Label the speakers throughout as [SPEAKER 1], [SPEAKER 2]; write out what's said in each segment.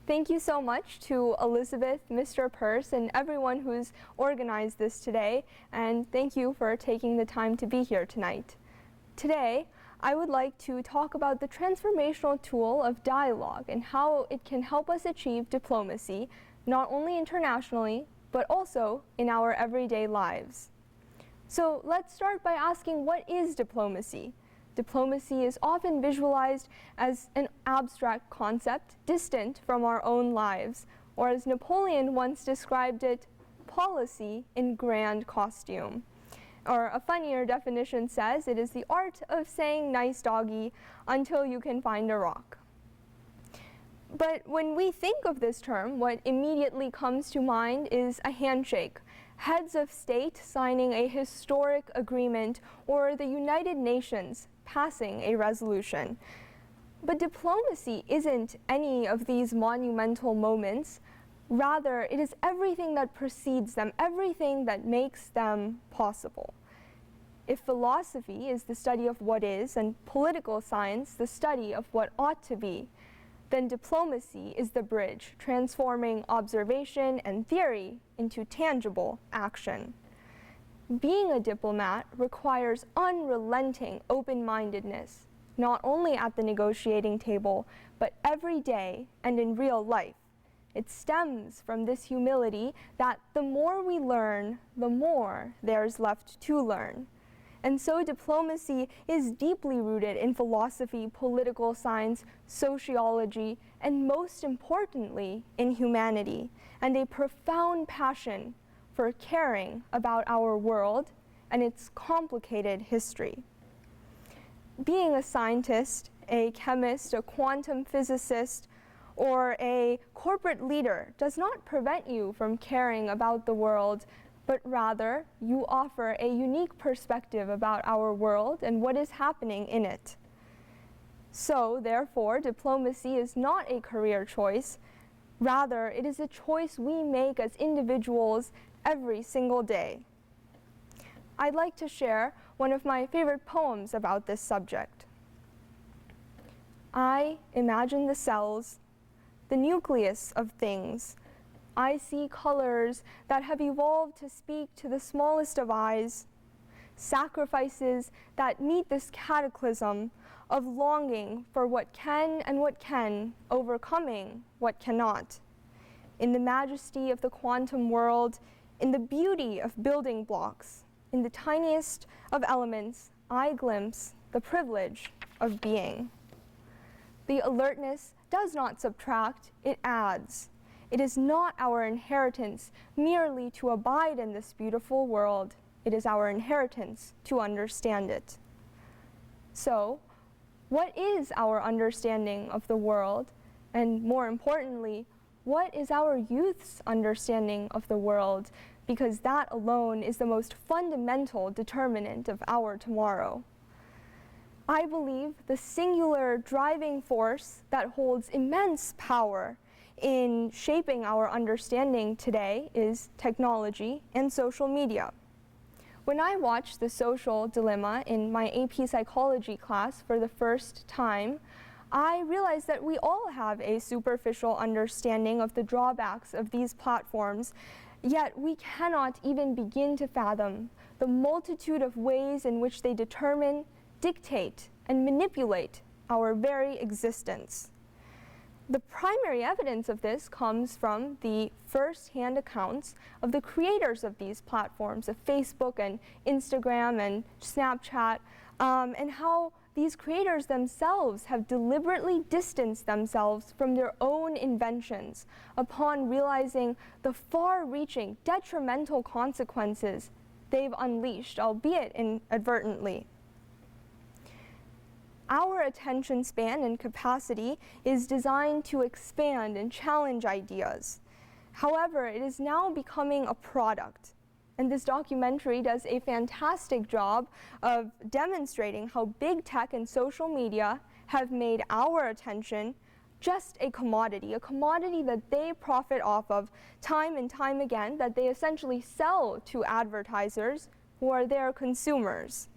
[SPEAKER 1] Thank you so much to Elizabeth, Mr. Peirce, and everyone who's organized this today, and thank you for taking the time to be here tonight. Today, I would like to talk about the transformational tool of dialogue and how it can help us achieve diplomacy, not only internationally, but also in our everyday lives. So let's start by asking, what is diplomacy? Diplomacy is often visualized as an abstract concept distant from our own lives, or as Napoleon once described it, policy in grand costume. Or a funnier definition says it is the art of saying nice doggy until you can find a rock. But when we think of this term, what immediately comes to mind is a handshake, heads of state signing a historic agreement, or the United Nations passing a resolution. But diplomacy isn't any of these monumental moments. Rather, it is everything that precedes them, everything that makes them possible. If philosophy is the study of what is, and political science the study of what ought to be, then diplomacy is the bridge, transforming observation and theory into tangible action. Being a diplomat requires unrelenting open-mindedness, not only at the negotiating table, but every day and in real life. It stems from this humility that the more we learn, the more there's left to learn. And so diplomacy is deeply rooted in philosophy, political science, sociology, and most importantly, in humanity, and a profound passion for caring about our world and its complicated history. Being a scientist, a chemist, a quantum physicist, or a corporate leader does not prevent you from caring about the world, but rather you offer a unique perspective about our world and what is happening in it. So, therefore, diplomacy is not a career choice. Rather, it is a choice we make as individuals every single day. I'd like to share one of my favorite poems about this subject. I imagine the cells, the nucleus of things. I see colors that have evolved to speak to the smallest of eyes, sacrifices that meet this cataclysm of longing for what can and what can, overcoming what cannot. In the majesty of the quantum world, in the beauty of building blocks, in the tiniest of elements, I glimpse the privilege of being. The alertness does not subtract, it adds. It is not our inheritance merely to abide in this beautiful world. It is our inheritance to understand it. So, what is our understanding of the world? And more importantly, what is our youth's understanding of the world? Because that alone is the most fundamental determinant of our tomorrow. I believe the singular driving force that holds immense power in shaping our understanding today is technology and social media. When I watched The Social Dilemma in my AP Psychology class for the first time, I realized that we all have a superficial understanding of the drawbacks of these platforms, yet we cannot even begin to fathom the multitude of ways in which they determine, dictate, and manipulate our very existence. The primary evidence of this comes from the first-hand accounts of the creators of these platforms, of Facebook and Instagram and Snapchat, and how these creators themselves have deliberately distanced themselves from their own inventions upon realizing the far-reaching detrimental consequences they've unleashed, albeit inadvertently. Our attention span and capacity is designed to expand and challenge ideas. However, it is now becoming a product. And this documentary does a fantastic job of demonstrating how big tech and social media have made our attention just a commodity that they profit off of time and time again, that they essentially sell to advertisers who are their consumers.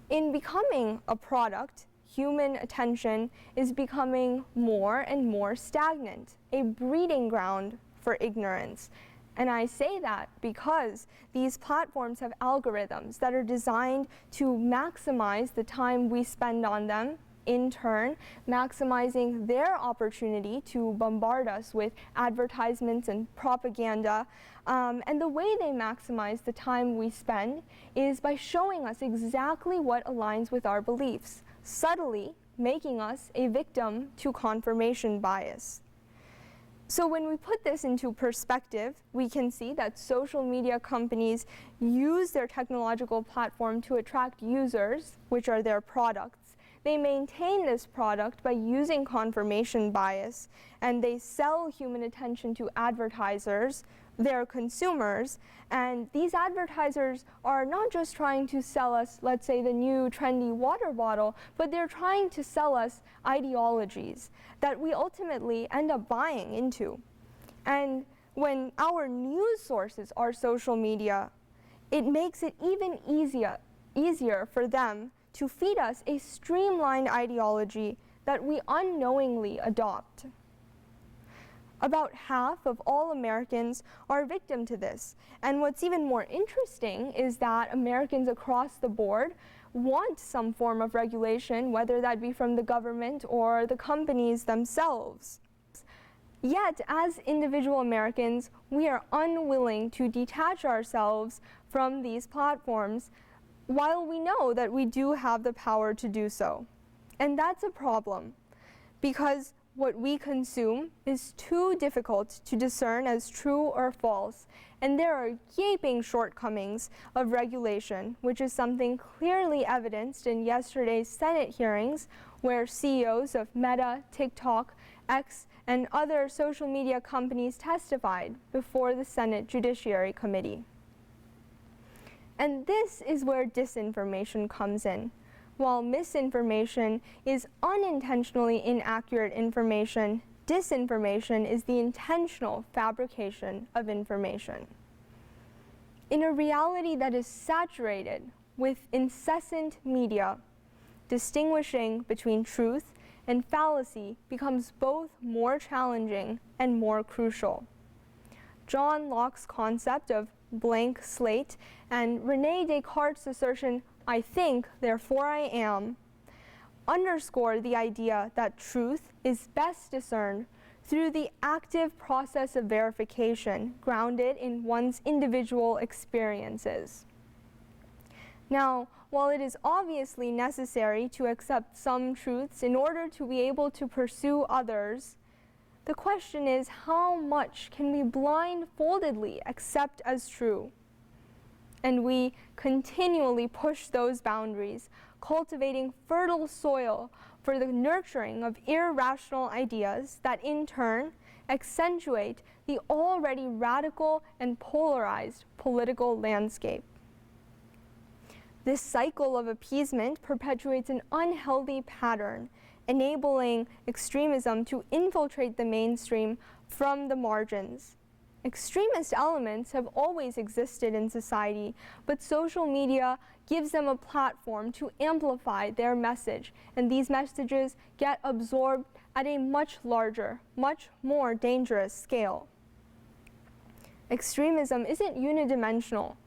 [SPEAKER 1] In becoming a product, human attention is becoming more and more stagnant, a breeding ground for ignorance. And I say that because these platforms have algorithms that are designed to maximize the time we spend on them, in turn maximizing their opportunity to bombard us with advertisements and propaganda. And the way they maximize the time we spend is by showing us exactly what aligns with our beliefs, subtly making us a victim to confirmation bias. So when we put this into perspective, we can see that social media companies use their technological platform to attract users, which are their products. They maintain this product by using confirmation bias, and they sell human attention to advertisers, their consumers, and these advertisers are not just trying to sell us, let's say, the new trendy water bottle, but they're trying to sell us ideologies that we ultimately end up buying into. And when our news sources are social media, it makes it even easier for them to feed us a streamlined ideology that we unknowingly adopt. About half of all Americans are victim to this. And what's even more interesting is that Americans across the board want some form of regulation, whether that be from the government or the companies themselves. Yet, as individual Americans, we are unwilling to detach ourselves from these platforms, while we know that we do have the power to do so. And that's a problem, because what we consume is too difficult to discern as true or false, and there are gaping shortcomings of regulation, which is something clearly evidenced in yesterday's Senate hearings, where CEOs of Meta, TikTok, X, and other social media companies testified before the Senate Judiciary Committee. And this is where disinformation comes in. While misinformation is unintentionally inaccurate information, disinformation is the intentional fabrication of information. In a reality that is saturated with incessant media, distinguishing between truth and fallacy becomes both more challenging and more crucial. John Locke's concept of blank slate and René Descartes' assertion, "I think, therefore I am," underscore the idea that truth is best discerned through the active process of verification grounded in one's individual experiences. Now, while it is obviously necessary to accept some truths in order to be able to pursue others, the question is, how much can we blindfoldedly accept as true? And we continually push those boundaries, cultivating fertile soil for the nurturing of irrational ideas that in turn accentuate the already radical and polarized political landscape. This cycle of appeasement perpetuates an unhealthy pattern, enabling extremism to infiltrate the mainstream from the margins. Extremist elements have always existed in society, but social media gives them a platform to amplify their message, and these messages get absorbed at a much larger, much more dangerous scale. Extremism isn't unidimensional.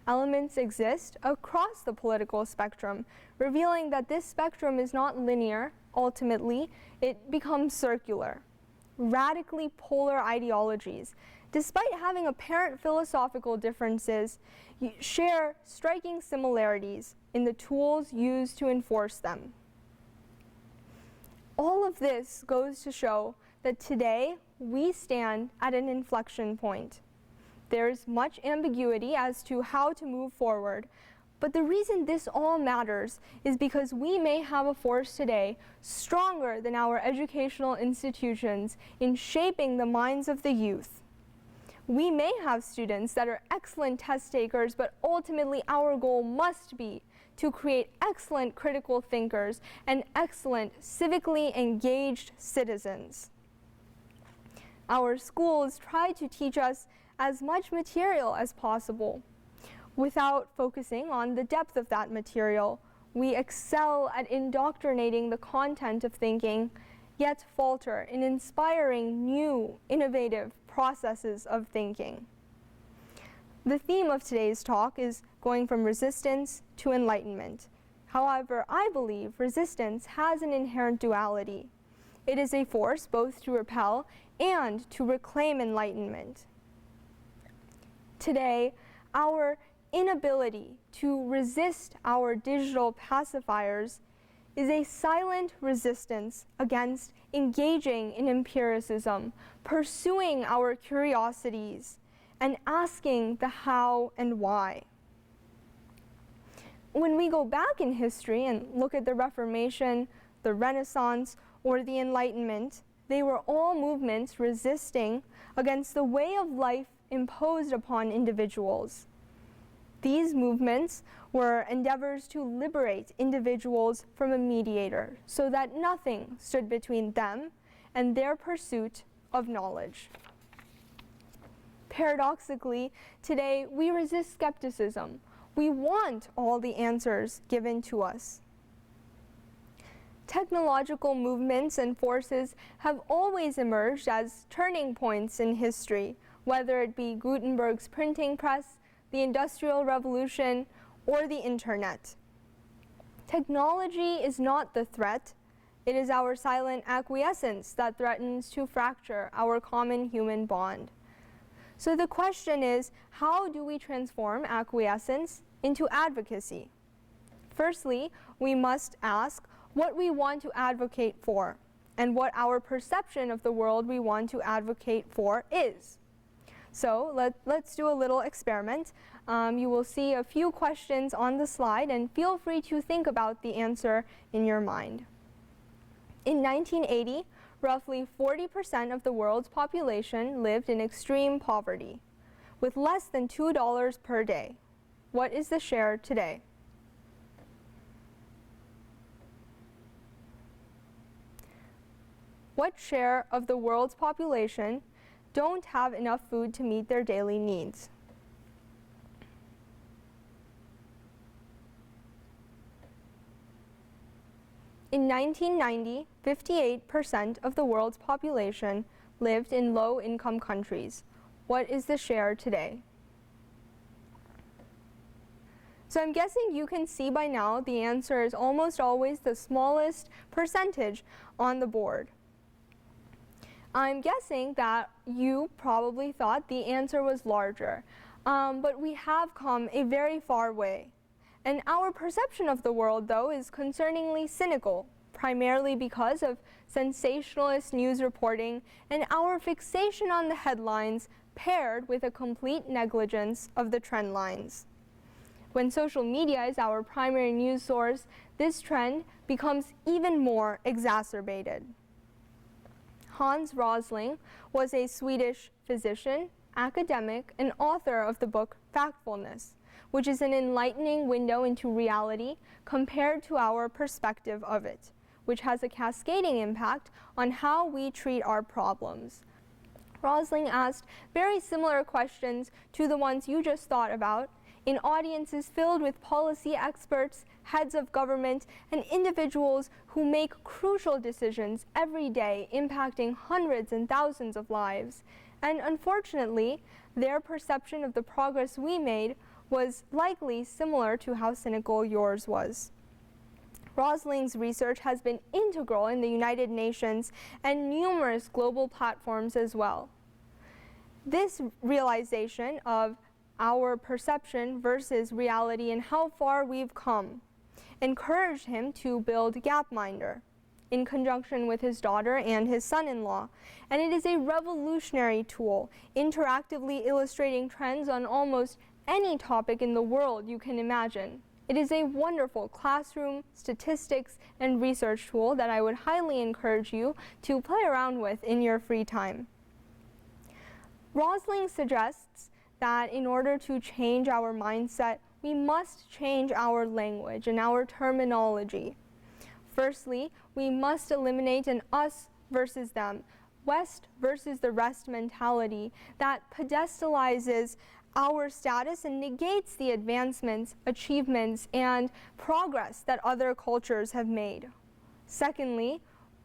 [SPEAKER 1] Elements exist across the political spectrum, revealing that this spectrum is not linear. Ultimately, it becomes circular. Radically polar ideologies, despite having apparent philosophical differences, share striking similarities in the tools used to enforce them. All of this goes to show that today we stand at an inflection point. There is much ambiguity as to how to move forward, but the reason this all matters is because we may have a force today stronger than our educational institutions in shaping the minds of the youth. We may have students that are excellent test takers, but ultimately our goal must be to create excellent critical thinkers and excellent civically engaged citizens. Our schools try to teach us as much material as possible. Without focusing on the depth of that material, we excel at indoctrinating the content of thinking, yet falter in inspiring new, innovative processes of thinking. The theme of today's talk is going from resistance to enlightenment. However, I believe resistance has an inherent duality. It is a force both to repel and to reclaim enlightenment. Today, our inability to resist our digital pacifiers is a silent resistance against engaging in empiricism, pursuing our curiosities, and asking the how and why. When we go back in history and look at the Reformation, the Renaissance, or the Enlightenment, they were all movements resisting against the way of life imposed upon individuals. These movements were endeavors to liberate individuals from a mediator so that nothing stood between them and their pursuit of knowledge. Paradoxically, today we resist skepticism. We want all the answers given to us. Technological movements and forces have always emerged as turning points in history, whether it be Gutenberg's printing press, the Industrial Revolution, or the Internet. Technology is not the threat. It is our silent acquiescence that threatens to fracture our common human bond. So the question is, how do we transform acquiescence into advocacy? Firstly, we must ask what we want to advocate for and what our perception of the world we want to advocate for is. So let's do a little experiment. You will see a few questions on the slide, and feel free to think about the answer in your mind. In 1980, roughly 40% of the world's population lived in extreme poverty, with less than $2 per day. What is the share today? What share of the world's population don't have enough food to meet their daily needs? In 1990, 58% of the world's population lived in low-income countries. What is the share today? So I'm guessing you can see by now the answer is almost always the smallest percentage on the board. I'm guessing that you probably thought the answer was larger, but we have come a very far way. And our perception of the world, though, is concerningly cynical, primarily because of sensationalist news reporting and our fixation on the headlines paired with a complete negligence of the trend lines. When social media is our primary news source, this trend becomes even more exacerbated. Hans Rosling was a Swedish physician, academic, and author of the book Factfulness, which is an enlightening window into reality compared to our perspective of it, which has a cascading impact on how we treat our problems. Rosling asked very similar questions to the ones you just thought about in audiences filled with policy experts, heads of government, and individuals who make crucial decisions every day impacting hundreds and thousands of lives. And unfortunately, their perception of the progress we made was likely similar to how cynical yours was. Rosling's research has been integral in the United Nations and numerous global platforms as well. This realization of our perception versus reality and how far we've come encouraged him to build Gapminder in conjunction with his daughter and his son-in-law. And it is a revolutionary tool, interactively illustrating trends on almost any topic in the world you can imagine. It is a wonderful classroom, statistics, and research tool that I would highly encourage you to play around with in your free time. Rosling suggests that in order to change our mindset, we must change our language and our terminology. Firstly, we must eliminate an us versus them, West versus the rest mentality that pedestalizes our status and negates the advancements, achievements, and progress that other cultures have made. Secondly,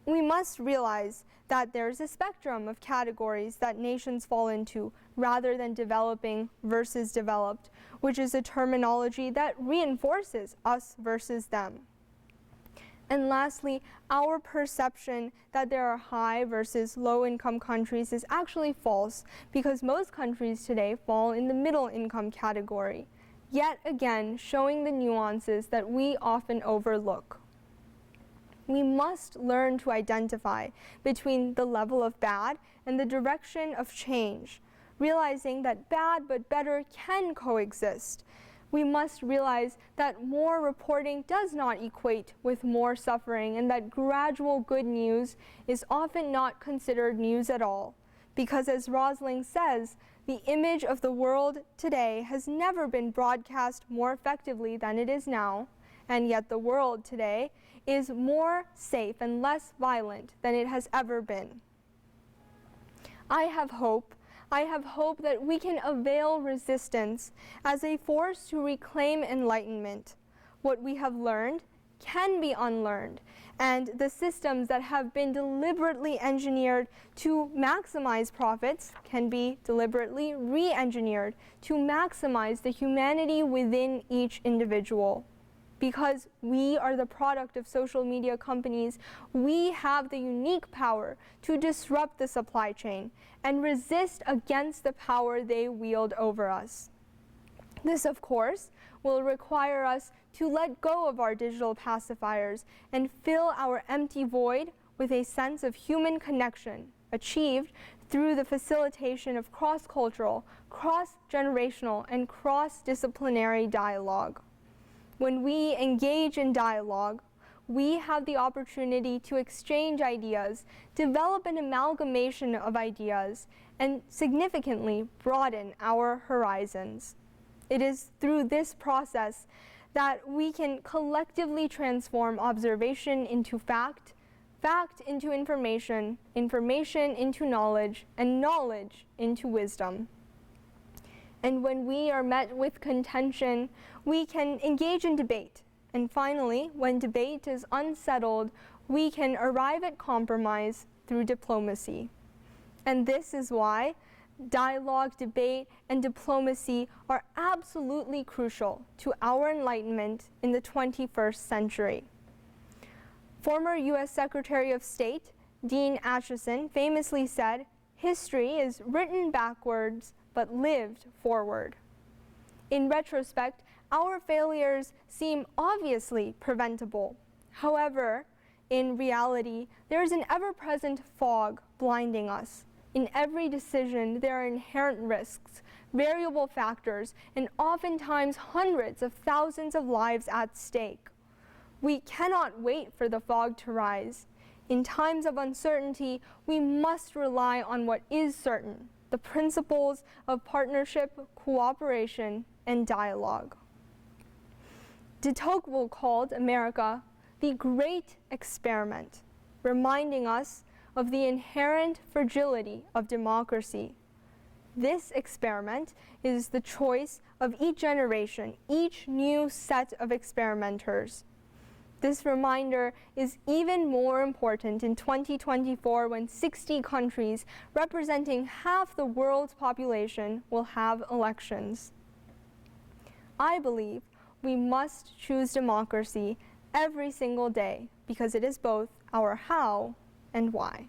[SPEAKER 1] we must realize that there's a spectrum of categories that nations fall into rather than developing versus developed, which is a terminology that reinforces us versus them. And lastly, our perception that there are high versus low-income countries is actually false, because most countries today fall in the middle-income category, yet again showing the nuances that we often overlook. We must learn to identify between the level of bad and the direction of change, realizing that bad but better can coexist. We must realize that more reporting does not equate with more suffering, and that gradual good news is often not considered news at all. Because as Rosling says, the image of the world today has never been broadcast more effectively than it is now, and yet the world today is more safe and less violent than it has ever been. I have hope that we can avail resistance as a force to reclaim enlightenment. What we have learned can be unlearned, and the systems that have been deliberately engineered to maximize profits can be deliberately re-engineered to maximize the humanity within each individual. Because we are the product of social media companies, we have the unique power to disrupt the supply chain and resist against the power they wield over us. This, of course, will require us to let go of our digital pacifiers and fill our empty void with a sense of human connection, achieved through the facilitation of cross-cultural, cross-generational, and cross-disciplinary dialogue. When we engage in dialogue, we have the opportunity to exchange ideas, develop an amalgamation of ideas, and significantly broaden our horizons. It is through this process that we can collectively transform observation into fact, fact into information, information into knowledge, and knowledge into wisdom. And when we are met with contention, we can engage in debate. And finally, when debate is unsettled, we can arrive at compromise through diplomacy. And this is why dialogue, debate, and diplomacy are absolutely crucial to our enlightenment in the 21st century. Former U.S. Secretary of State Dean Acheson famously said, "History is written backwards but lived forward." In retrospect, our failures seem obviously preventable. However, in reality, there is an ever-present fog blinding us. In every decision, there are inherent risks, variable factors, and oftentimes hundreds of thousands of lives at stake. We cannot wait for the fog to rise. In times of uncertainty, we must rely on what is certain, the principles of partnership, cooperation, and dialogue. De Tocqueville called America the Great Experiment, reminding us of the inherent fragility of democracy. This experiment is the choice of each generation, each new set of experimenters. This reminder is even more important in 2024, when 60 countries representing half the world's population will have elections. I believe we must choose democracy every single day, because it is both our how and why.